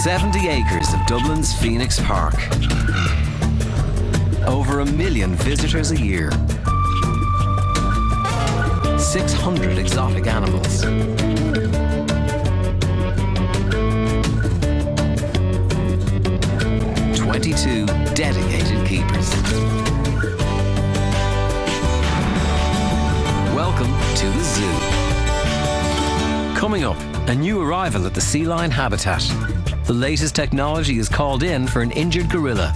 70 acres of Dublin's Phoenix Park. Over 1 million visitors a year. 600 exotic animals. 22 dedicated keepers. Welcome to the zoo. Coming up, a new arrival at the sea lion habitat. The latest technology is called in for an injured gorilla.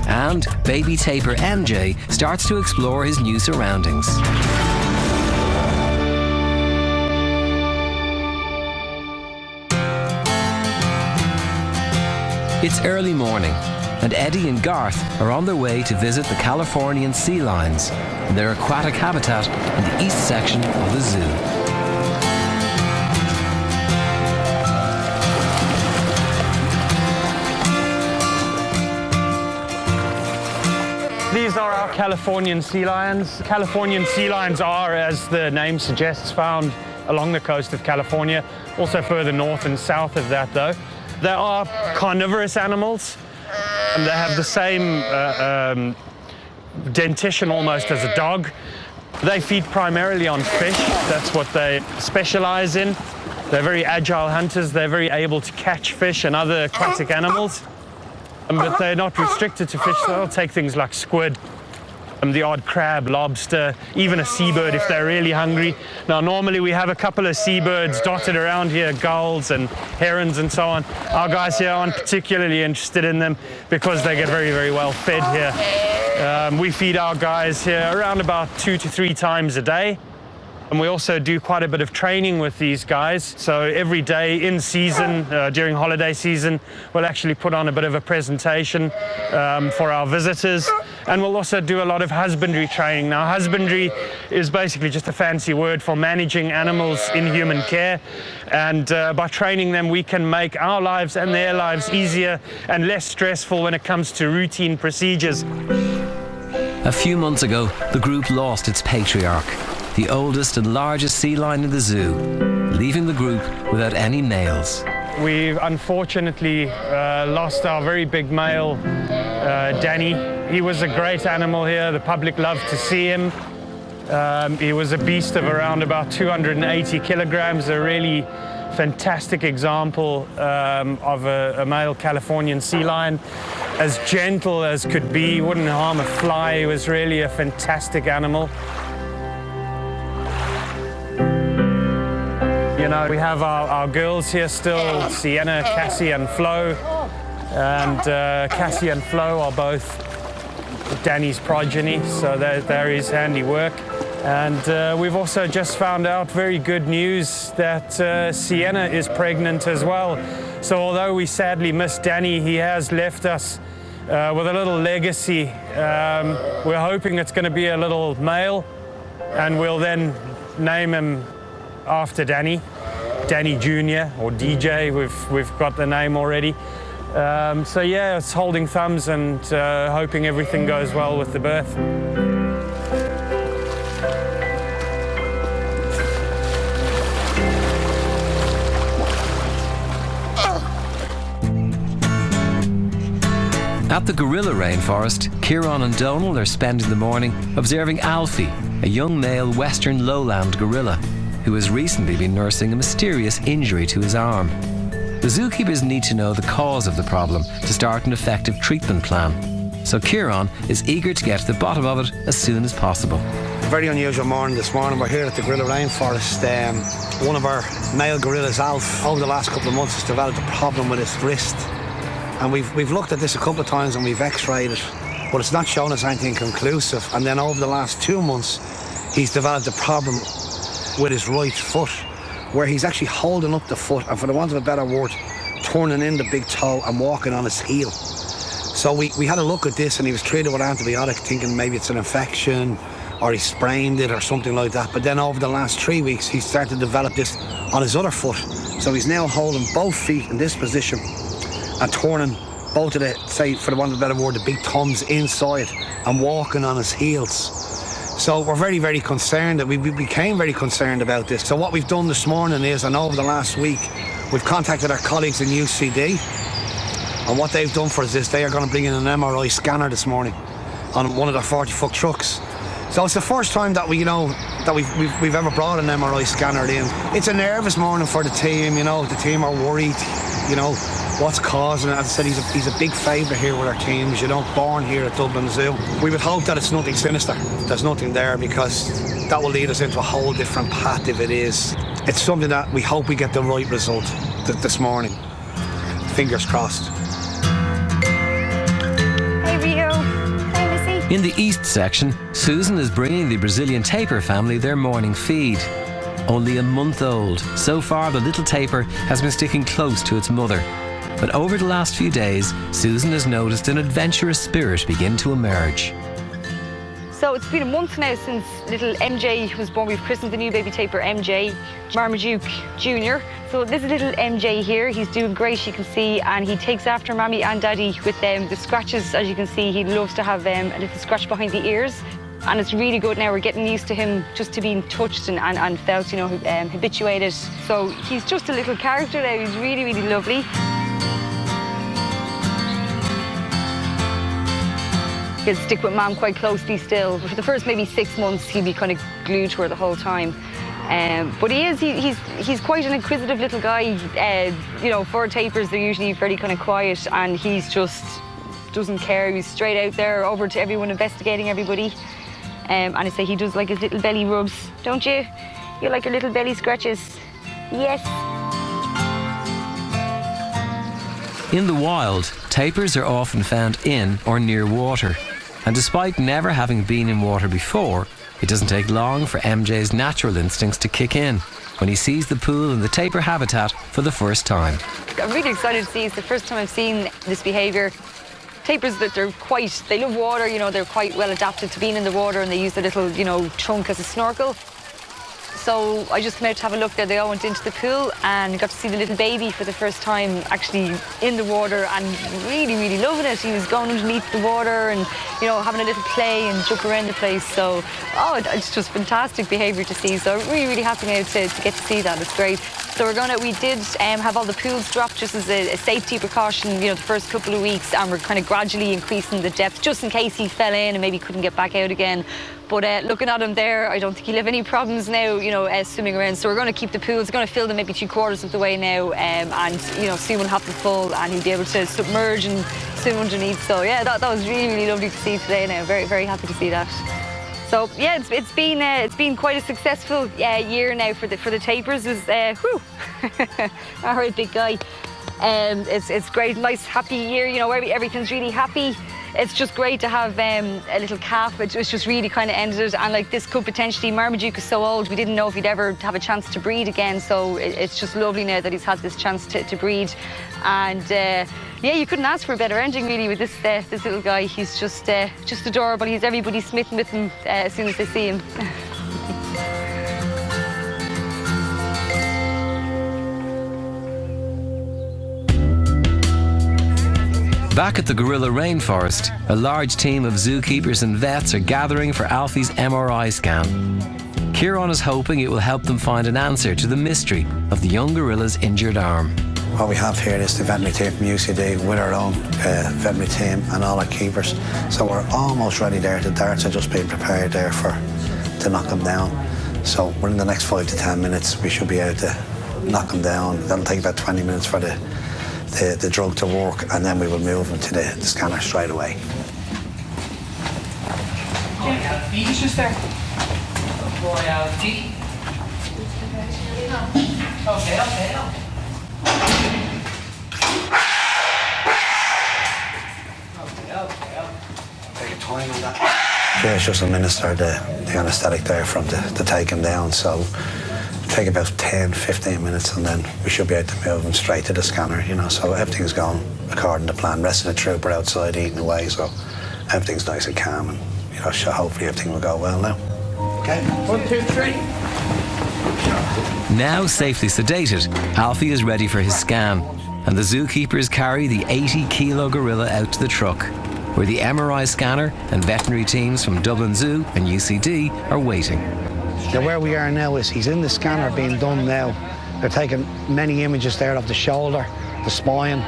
And baby tapir MJ starts to explore his new surroundings. It's early morning, and Eddie and Garth are on their way to visit the Californian sea lions in their aquatic habitat in the east section of the zoo. These are our Californian sea lions. Californian sea lions are, as the name suggests, found along the coast of California, also further north and south of that though. They are carnivorous animals, and they have the same dentition almost as a dog. They feed primarily on fish. That's what they specialize in. They're very agile hunters. They're very able to catch fish and other aquatic animals. But they're not restricted to fish. They'll take things like squid, the odd crab, lobster, even a seabird if they're really hungry. Now, normally we have a couple of seabirds dotted around here, gulls and herons and so on. Our guys here aren't particularly interested in them because they get very, very well fed here. We feed our guys here around about 2 to 3 times a day. And we also do quite a bit of training with these guys. So every day in season, during holiday season, we'll actually put on a bit of a presentation for our visitors. And we'll also do a lot of husbandry training. Now, husbandry is basically just a fancy word for managing animals in human care. And by training them, we can make our lives and their lives easier and less stressful when it comes to routine procedures. A few months ago, the group lost its patriarch, the oldest and largest sea lion in the zoo, leaving the group without any males. We've unfortunately lost our very big male, Danny. He was a great animal here. The public loved to see him. He was a beast of around about 280 kilograms, a really fantastic example of a male Californian sea lion. As gentle as could be, wouldn't harm a fly. He was really a fantastic animal. You know, we have our girls here still, Sienna, Cassie and Flo. And Cassie and Flo are both Danny's progeny, so they're his handiwork. And we've also just found out very good news that Sienna is pregnant as well. So although we sadly miss Danny, he has left us with a little legacy. We're hoping it's going to be a little male, and we'll then name him after Danny Jr. or DJ. We've got the name already. So yeah, it's holding thumbs and hoping everything goes well with the birth. At the gorilla rainforest, Kieran and Donald are spending the morning observing Alfie, a young male western lowland gorilla who has recently been nursing a mysterious injury to his arm. The zookeepers need to know the cause of the problem to start an effective treatment plan. So Kieran is eager to get to the bottom of it as soon as possible. Very unusual morning this morning. We're here at the gorilla rainforest. One of our male gorillas, Alf, over the last couple of months has developed a problem with his wrist. And we've looked at this a couple of times and we've x-rayed it, but it's not shown us anything conclusive. And then over the last 2 months, he's developed a problem with his right foot, where he's actually holding up the foot and, for the want of a better word, turning in the big toe and walking on his heel. So we had a look at this, and he was treated with antibiotic, thinking maybe it's an infection or he sprained it or something like that. But then over the last 3 weeks, he started to develop this on his other foot. So he's now holding both feet in this position and turning both of the, say, for the want of a better word, the big thumbs inside and walking on his heels. So we're very, very concerned. We became very concerned about this. So what we've done this morning is, and over the last week, we've contacted our colleagues in UCD, and what they've done for us is they are going to bring in an MRI scanner this morning on one of their 40-foot trucks. So it's the first time that we've ever brought an MRI scanner in. It's a nervous morning for the team. The team are worried. What's causing it. As I said, he's a big favourite here with our teams. Born here at Dublin Zoo. We would hope that it's nothing sinister. There's nothing there, because that will lead us into a whole different path if it is. It's something that we hope we get the right result this morning. Fingers crossed. Hey Rio. Hey Missy. In the east section, Susan is bringing the Brazilian tapir family their morning feed. Only a month old, so far the little tapir has been sticking close to its mother. But over the last few days, Susan has noticed an adventurous spirit begin to emerge. So it's been a month now since little MJ was born. We've christened the new baby tapir MJ, Marmaduke Jr. So this is little MJ here. He's doing great, you can see, and he takes after Mammy and Daddy with the scratches. As you can see, he loves to have a little scratch behind the ears. And it's really good now. We're getting used to him just to being touched and felt, habituated. So he's just a little character now. He's really, really lovely. He'll stick with Mum quite closely still. For the first maybe 6 months, he'll be kind of glued to her the whole time. But he's quite an inquisitive little guy. For tapirs, they're usually very kind of quiet, and he's just doesn't care. He's straight out there, over to everyone, investigating everybody. And I say he does like his little belly rubs, don't you? You like your little belly scratches? Yes. In the wild, tapirs are often found in or near water. And despite never having been in water before, it doesn't take long for MJ's natural instincts to kick in when he sees the pool in the tapir habitat for the first time. I'm really excited to see. It's the first time I've seen this behaviour. Tapirs, that they love water, they're quite well adapted to being in the water, and they use the little, trunk as a snorkel. So I just came out to have a look there. They all went into the pool and got to see the little baby for the first time actually in the water, and really, really loving it. He was going underneath the water and, having a little play and jump around the place. So, it's just fantastic behaviour to see. So I'm really, really happy now to get to see that. It's great. So we did have all the pools dropped just as a safety precaution, the first couple of weeks, and we're kind of gradually increasing the depth just in case he fell in and maybe couldn't get back out again. But looking at him there, I don't think he'll have any problems now, swimming around. So we're going to keep the pools, we're going to fill them maybe 3/4 of the way now, and, soon we'll have them full, and he'll be able to submerge and swim underneath. So yeah, that was really, really lovely to see today now. Very, very happy to see that. So yeah, it's been quite a successful year now for the tapirs. All right, big guy. It's great, nice, happy year. Everything's really happy. It's just great to have a little calf. It's just really kind of ended it, and like this could potentially, Marmaduke is so old, we didn't know if he'd ever have a chance to breed again. So it's just lovely now that he's had this chance to breed, and you couldn't ask for a better ending really with this little guy. He's just adorable. He's everybody's smitten with him as soon as they see him. Back at the gorilla rainforest, a large team of zookeepers and vets are gathering for Alfie's MRI scan. Kieran is hoping it will help them find an answer to the mystery of the young gorilla's injured arm. What we have here is the veterinary team from UCD with our own veterinary team and all our keepers. So we're almost ready there. The darts are just being prepared there to knock them down. So within the next 5 to 10 minutes, we should be able to knock them down. That'll take about 20 minutes for the drug to work, and then we will move them to the scanner straight away. Royalty, sister. Royalty. Okay. Take your time on that. Yeah, it's just administer the anaesthetic there from to take him down, so it'll take about 10-15 minutes, and then we should be able to move him straight to the scanner, so everything's going according to plan. Rest of the trooper outside eating away, so everything's nice and calm, and hopefully everything will go well now. Okay. 1, 2, 3. Now safely sedated, Alfie is ready for his scan, and the zookeepers carry the 80-kilo gorilla out to the truck. where the MRI scanner and veterinary teams from Dublin Zoo and UCD are waiting. Now where we are now is he's in the scanner being done now. They're taking many images there of the shoulder, the spine,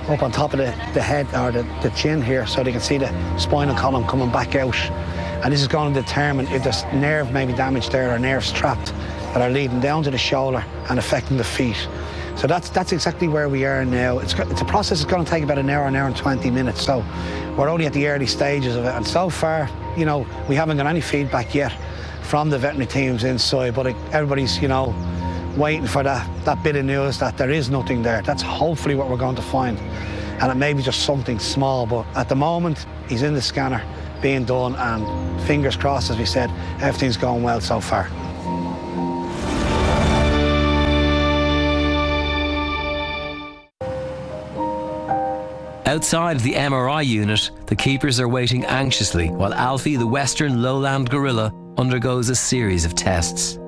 up on top of the head or the chin here, so they can see the spinal column coming back out. And this is going to determine if there's nerve maybe damaged there or nerves trapped that are leading down to the shoulder and affecting the feet. So that's exactly where we are now. It's a process that's going to take about an hour and 20 minutes. So we're only at the early stages of it. And so far, you know, we haven't got any feedback yet from the veterinary teams inside, but everybody's, you know, waiting for that bit of news that there is nothing there. That's hopefully what we're going to find. And it may be just something small, but at the moment, he's in the scanner being done, and fingers crossed, as we said, everything's going well so far. Outside the MRI unit, the keepers are waiting anxiously while Alfie, the Western lowland gorilla, undergoes a series of tests.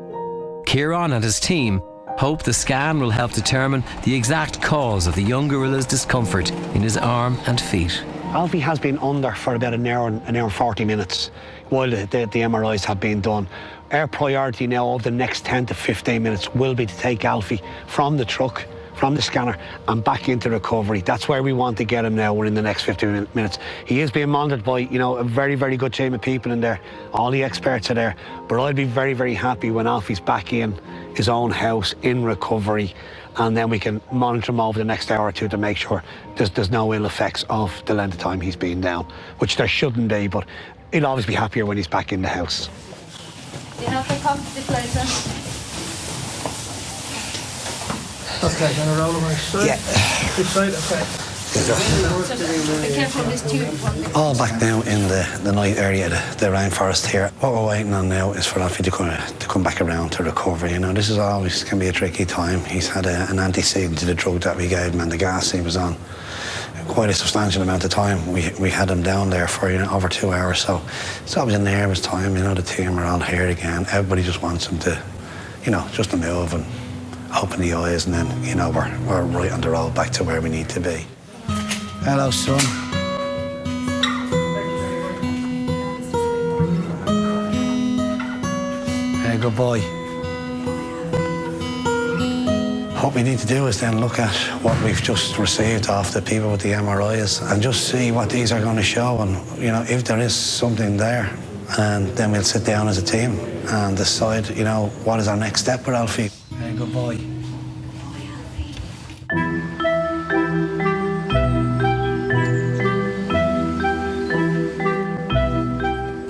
Kieran and his team hope the scan will help determine the exact cause of the young gorilla's discomfort in his arm and feet. Alfie has been under for about an hour and 40 minutes while the MRIs have been done. Our priority now over the next 10 to 15 minutes will be to take Alfie from the truck, from the scanner, and back into recovery. That's where we want to get him now within the next 15 minutes. He is being monitored by, you know, a very, very good team of people in there. All the experts are there. But I'd be very, very happy when Alfie's back in his own house in recovery, and then we can monitor him over the next hour or two to make sure there's no ill effects of the length of time he's been down, which there shouldn't be, but he'll always be happier when he's back in the house. You have to come to this later. Okay, gonna roll them outside? Yeah. This side, okay. Be careful of this tube. All back now in the night area, the rainforest here. What we're waiting on now is for Alfie to come back around to recovery. You know, this is always can be a tricky time. He's had an antecedent to the drug that we gave him and the gas he was on. Quite a substantial amount of time. We had him down there for, you know, over 2 hours. So it's always a nervous time. You know, the team are all here again. Everybody just wants him to, you know, just to move and open the eyes, and then, you know, we're right on the road back to where we need to be. Hello, son. Hey, good boy. What we need to do is then look at what we've just received off the people with the MRIs and just see what these are going to show, and, you know, if there is something there, and then we'll sit down as a team and decide, you know, what is our next step with Alfie. Hey, good boy.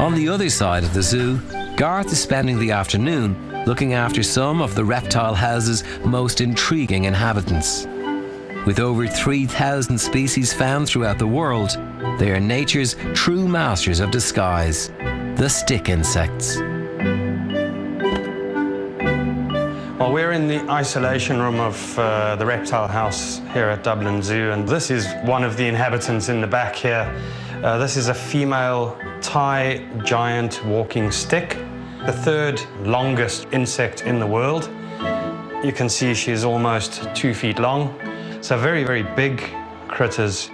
On the other side of the zoo, Garth is spending the afternoon looking after some of the reptile house's most intriguing inhabitants. With over 3,000 species found throughout the world, they are nature's true masters of disguise, the stick insects. Well, we're in the isolation room of the reptile house here at Dublin Zoo, and this is one of the inhabitants in the back here. This is a female Thai giant walking stick, the third longest insect in the world. You can see she's almost 2 feet long. So very, very big critters.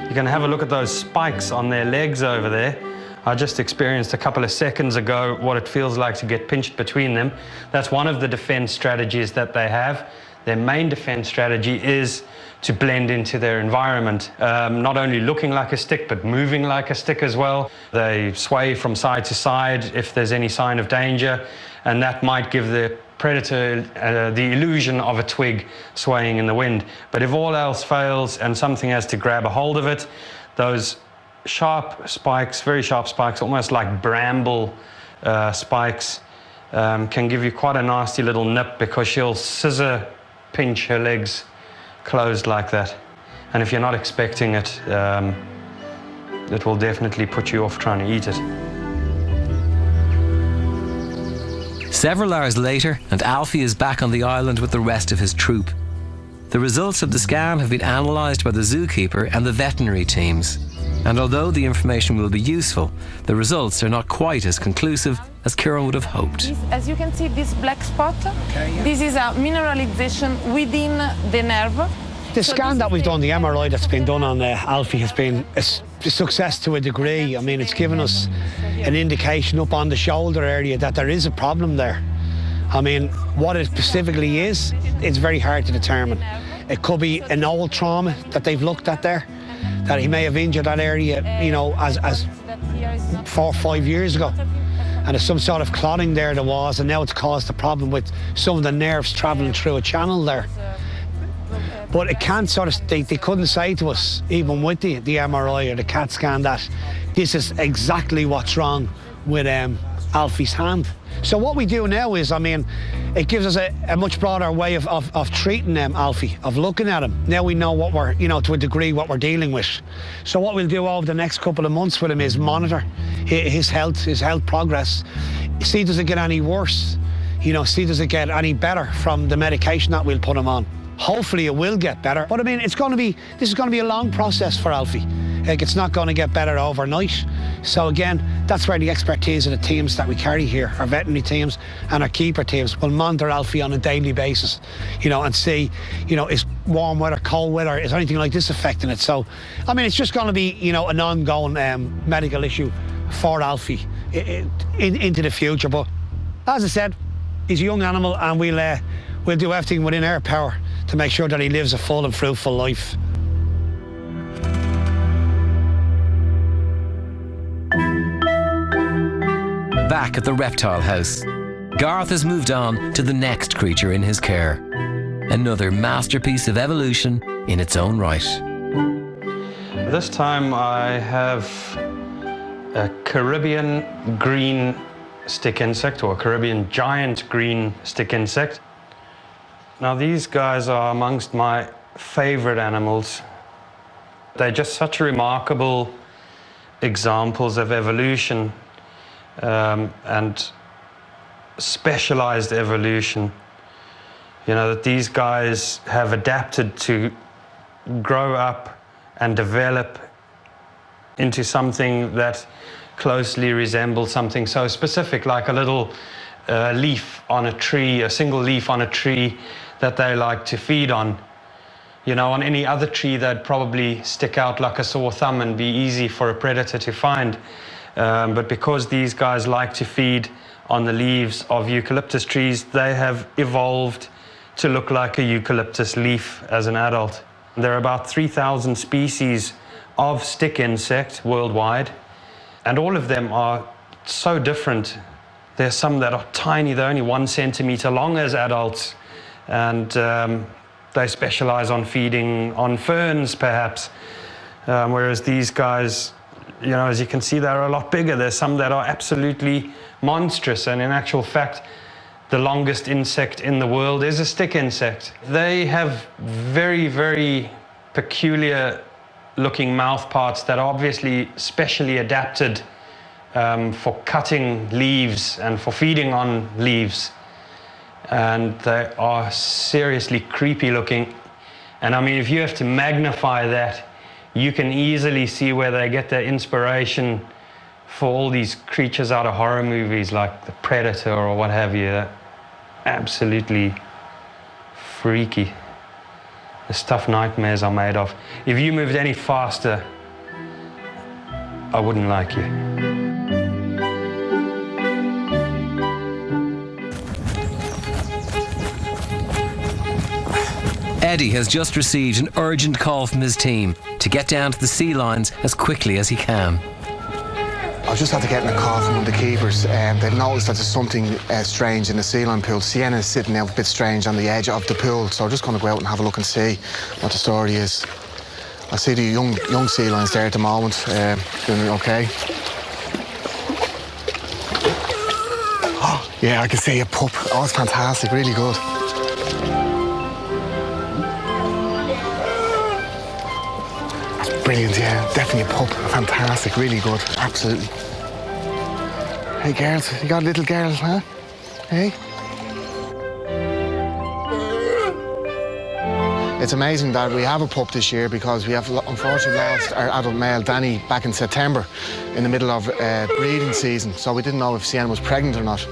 You can have a look at those spikes on their legs over there. I just experienced a couple of seconds ago what it feels like to get pinched between them. That's one of the defense strategies that they have. Their main defense strategy is to blend into their environment, not only looking like a stick, but moving like a stick as well. They sway from side to side if there's any sign of danger, and that might give the predator the illusion of a twig swaying in the wind. But if all else fails and something has to grab a hold of it, those sharp spikes, very sharp spikes, almost like bramble spikes, can give you quite a nasty little nip, because she'll scissor pinch her legs closed like that. And if you're not expecting it, it will definitely put you off trying to eat it. Several hours later, and Alfie is back on the island with the rest of his troop. The results of the scan have been analysed by the zookeeper and the veterinary teams. And although the information will be useful, the results are not quite as conclusive as Kieran would have hoped. As you can see, this black spot, this is a mineralization within the nerve. The scan that we've done, the MRI that's been done on Alfie has been a success to a degree. I mean, it's given us an indication up on the shoulder area that there is a problem there. I mean, what it specifically is, it's very hard to determine. It could be an old trauma that they've looked at there, that he may have injured that area, you know, as 4 or 5 years ago. And there's some sort of clotting there was, and now it's caused a problem with some of the nerves travelling through a channel there. But it can't sort of, they couldn't say to us, even with the MRI or the CAT scan, that this is exactly what's wrong with Alfie's hand. So what we do now is, I mean, it gives us a much broader way of treating Alfie, of looking at him. Now we know what we're, you know, to a degree, what we're dealing with. So what we'll do over the next couple of months with him is monitor his health progress. See, does it get any worse? You know, see, does it get any better from the medication that we'll put him on? Hopefully it will get better. But I mean, this is going to be a long process for Alfie. Like, it's not going to get better overnight. So again, that's where the expertise of the teams that we carry here, our veterinary teams and our keeper teams, will monitor Alfie on a daily basis, you know, and see, you know, is warm weather, cold weather, is anything like this affecting it? So, I mean, it's just going to be, you know, an ongoing medical issue for Alfie into the future. But as I said, he's a young animal, and we'll do everything within our power to make sure that he lives a full and fruitful life. Back at the reptile house, Garth has moved on to the next creature in his care. Another masterpiece of evolution in its own right. This time I have a Caribbean green stick insect, or a Caribbean giant green stick insect. Now, these guys are amongst my favorite animals. They're just such remarkable examples of evolution and specialized evolution. You know, that these guys have adapted to grow up and develop into something that closely resembles something so specific, like a little leaf on a tree, a single leaf on a tree that they like to feed on. You know, on any other tree, they'd probably stick out like a sore thumb and be easy for a predator to find. But because these guys like to feed on the leaves of eucalyptus trees, they have evolved to look like a eucalyptus leaf as an adult. There are about 3,000 species of stick insect worldwide, and all of them are so different. There's some that are tiny, they're only 1 centimeter long as adults, and they specialize on feeding on ferns, perhaps, whereas these guys, you know, as you can see, they're a lot bigger. There's some that are absolutely monstrous, and in actual fact, the longest insect in the world is a stick insect. They have very, very peculiar looking mouth parts that are obviously specially adapted for cutting leaves and for feeding on leaves. And they are seriously creepy looking. And I mean, if you have to magnify that, you can easily see where they get their inspiration for all these creatures out of horror movies like The Predator or what have you. They're absolutely freaky. The stuff nightmares are made of. If you moved any faster, I wouldn't like you. Eddie has just received an urgent call from his team to get down to the sea lines as quickly as he can. I've just had to get in a call from one of the keepers. They've noticed that there's something strange in the sea line pool. Sienna is sitting out a bit strange on the edge of the pool, so I'm just going to go out and have a look and see what the story is. I see the young sea lions there at the moment, doing okay. Oh, yeah, I can see a pup. Oh, it's fantastic, really good. Brilliant, yeah, definitely a pup. Fantastic, really good, absolutely. Hey, girls, you got a little girl, huh? Hey? It's amazing that we have a pup this year because we have unfortunately lost our adult male, Danny, back in September in the middle of breeding season. So we didn't know if Sienna was pregnant or not.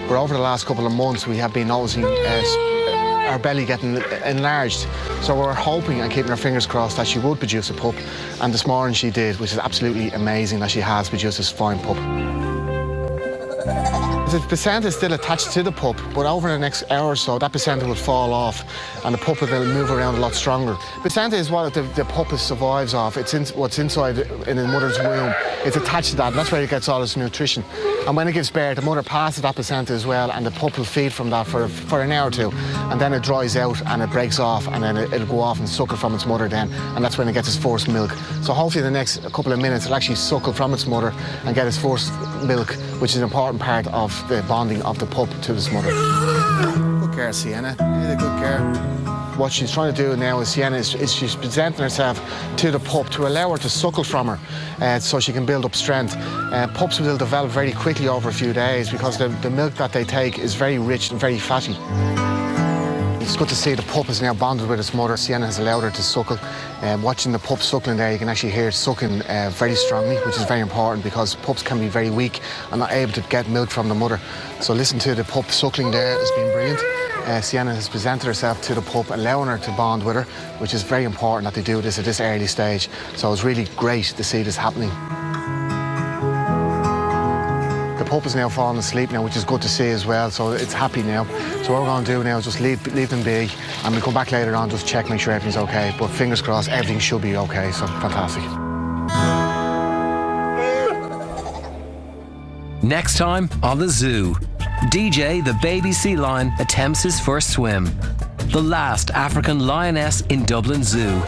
But over the last couple of months, we have been noticing our her belly getting enlarged. So we're hoping and keeping our fingers crossed that she would produce a pup. And this morning she did, which is absolutely amazing that she has produced this fine pup. The placenta is still attached to the pup, but over the next hour or so, that placenta will fall off and the pup will move around a lot stronger. Placenta is what the pup survives off. It's what's inside in the mother's womb. It's attached to that, and that's where it gets all its nutrition. And when it gives birth, the mother passes that placenta as well, and the pup will feed from that for an hour or two. And then it dries out and it breaks off, and then it'll go off and suckle from its mother then, and that's when it gets its first milk. So hopefully in the next couple of minutes, it'll actually suckle from its mother and get its first milk, which is an important part of the bonding of the pup to its mother. Good girl, Sienna. Really good girl. What she's trying to do now is Sienna is she's presenting herself to the pup to allow her to suckle from her so she can build up strength. Pups will develop very quickly over a few days because the milk that they take is very rich and very fatty. It's good to see the pup is now bonded with its mother. Sienna has allowed her to suckle. Watching the pup suckling there, you can actually hear it sucking very strongly, which is very important because pups can be very weak and not able to get milk from the mother. So listen to the pup suckling there. It's been brilliant. Sienna has presented herself to the pup, allowing her to bond with her, which is very important that they do this at this early stage. So it's really great to see this happening. The pup is now falling asleep now, which is good to see as well, so it's happy now. So what we're going to do now is just leave them be, and we'll come back later on, just check, make sure everything's okay. But fingers crossed, everything should be okay, so fantastic. Next time on the zoo, DJ, the baby sea lion, attempts his first swim. The last African lioness in Dublin Zoo.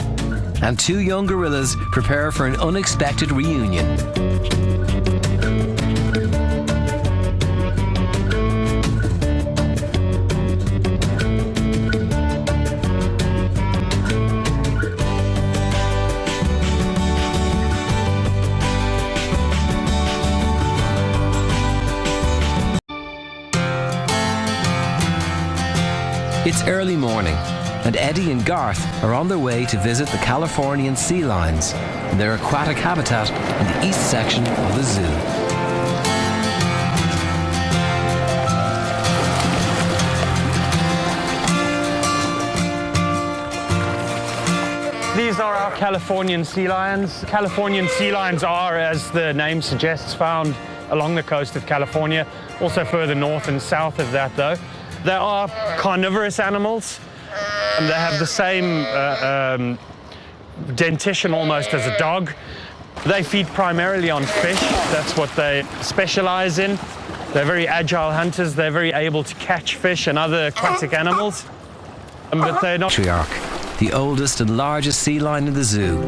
And two young gorillas prepare for an unexpected reunion. It's early morning, and Eddie and Garth are on their way to visit the Californian sea lions in their aquatic habitat in the east section of the zoo. These are our Californian sea lions. Californian sea lions are, as the name suggests, found along the coast of California, also further north and south of that though. They are carnivorous animals, and they have the same dentition almost as a dog. They feed primarily on fish. That's what they specialize in. They're very agile hunters. They're very able to catch fish and other aquatic animals. But they're not... Matriarch, the oldest and largest sea lion in the zoo,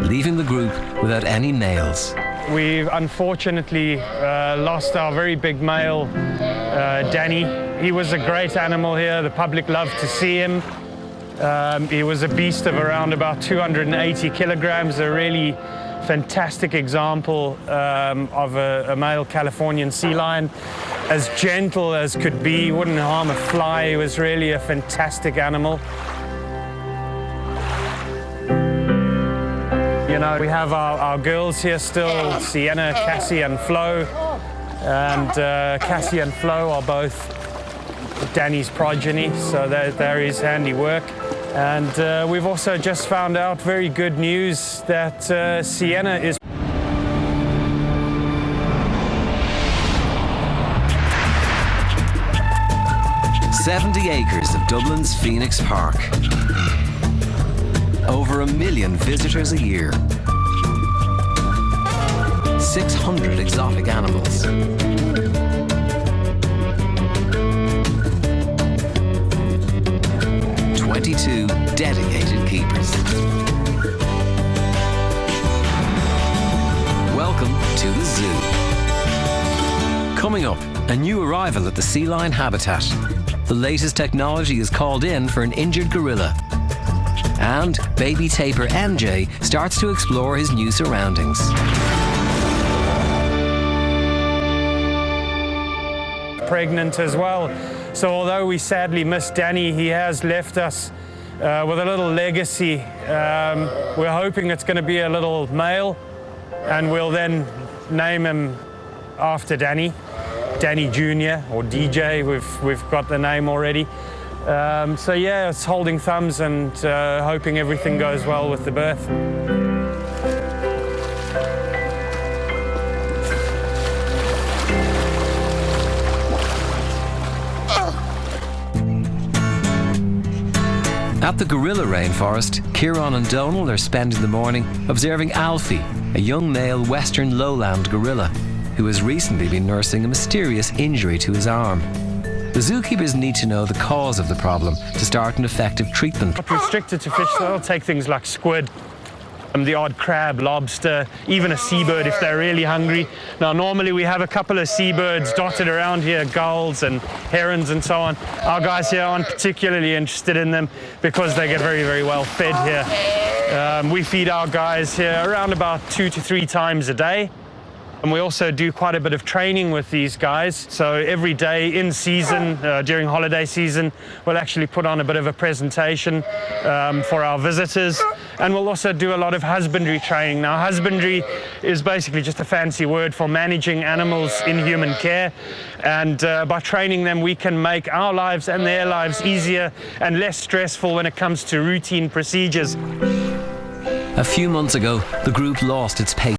leaving the group without any males. We've unfortunately lost our very big male, Danny. He was a great animal here. The public loved to see him. He was a beast of around about 280 kilograms, a really fantastic example of a male Californian sea lion. As gentle as could be, wouldn't harm a fly. He was really a fantastic animal. You know, we have our girls here still, Sienna, Cassie and Flo. And Cassie and Flo are both Danny's progeny, so there is handiwork. And we've also just found out very good news that Sienna is... "70 acres of Dublin's Phoenix Park. Over 1 million visitors a year. 600 exotic animals. 22 dedicated keepers. Welcome to the zoo. Coming up, a new arrival at the sea lion habitat. The latest technology is called in for an injured gorilla. And baby tapir MJ starts to explore his new surroundings. Pregnant as well. So although we sadly miss Danny, he has left us with a little legacy. We're hoping it's going to be a little male, and we'll then name him after Danny Jr. or DJ. We've got the name already. So yeah, it's holding thumbs and hoping everything goes well with the birth. At the gorilla rainforest, Kieran and Donal are spending the morning observing Alfie, a young male western lowland gorilla who has recently been nursing a mysterious injury to his arm. The zookeepers need to know the cause of the problem to start an effective treatment. Not restricted to fish, so they'll take things like squid, the odd crab, lobster, even a seabird if they're really hungry. Now normally we have a couple of seabirds dotted around here, gulls and herons and so on. Our guys here aren't particularly interested in them because they get very, very well fed here. We feed our guys here around about 2 to 3 times a day. And we also do quite a bit of training with these guys. So every day in season, during holiday season, we'll actually put on a bit of a presentation for our visitors. And we'll also do a lot of husbandry training. Now, husbandry is basically just a fancy word for managing animals in human care. And by training them, we can make our lives and their lives easier and less stressful when it comes to routine procedures. A few months ago, the group lost its pace.